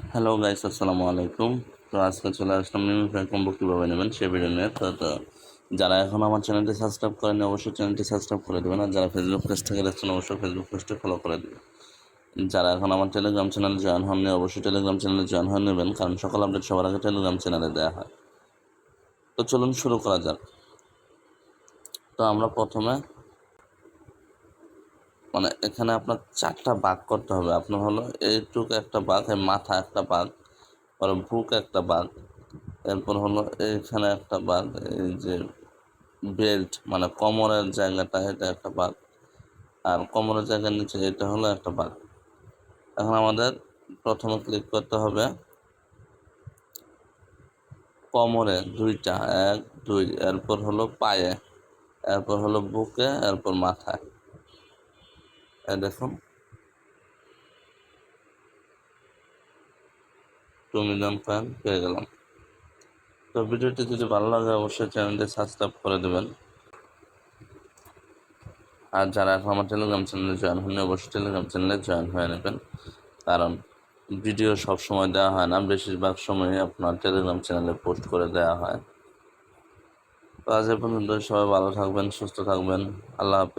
Hello guys, আসসালামু আলাইকুম। তো আজকে চলে আসলাম মিমিফাই কম্বো কীভাবে নেবেন সে ভিডিও নিয়ে। তো যারা এখন আমার চ্যানেলটি সাবস্ক্রাইব করেনি অবশ্যই চ্যানেলটি সাবস্ক্রাইব করে দেবেন, আর যারা ফেসবুক পেজ থেকে দেখছেন অবশ্যই ফেসবুক পেজটি ফলো করে দেবেন। যারা এখন আমার টেলিগ্রাম চ্যানেলে জয়েন হননি অবশ্যই টেলিগ্রাম চ্যানেলে জয়েন হয়ে নেবেন, কারণ সকল আপডেট সবার আগে টেলিগ্রাম চ্যানেলে দেওয়া হয়। তো চলুন শুরু করা যাক। তো আমরা প্রথমে এখানে আপনার 4টা ভাগ করতে হবে। আপনার হলো এইটুক একটা ভাগ, এই মাথা একটা ভাগ, আর বুক একটা ভাগ, এরপর হলো এইখানে একটা ভাগ, এই যে বেল্ট কোমরের জায়গাটা এটা একটা ভাগ, আর কোমরের জায়গার নিচে এটা হলো একটা ভাগ। এখন আমাদের প্রথমে ক্লিক করতে হবে কোমরে 2টা, 1 2, এরপর হলো পায়ে, এরপর হলো বুকে, এরপর মাথায়। দেখুন 2 মিলিয়ন কয়েন পেয়ে গেলাম। তো ভিডিওটি যদি ভালো লাগে অবশ্যই চ্যানেলটি সাবস্ক্রাইব করে দেবেন, আর যারা এখন আমার টেলিগ্রাম চ্যানেলে জয়েন হয়নি অবশ্যই টেলিগ্রাম চ্যানেলে জয়েন হয়ে নেবেন, কারণ ভিডিও সব সময় দেওয়া হয় না, বেশিরভাগ সময় আপনার টেলিগ্রাম চ্যানেলে পোস্ট করে দেওয়া হয়। তো আজ এ পর্যন্ত, সবাই ভালো থাকবেন, সুস্থ থাকবেন। আল্লাহ হাফেজ।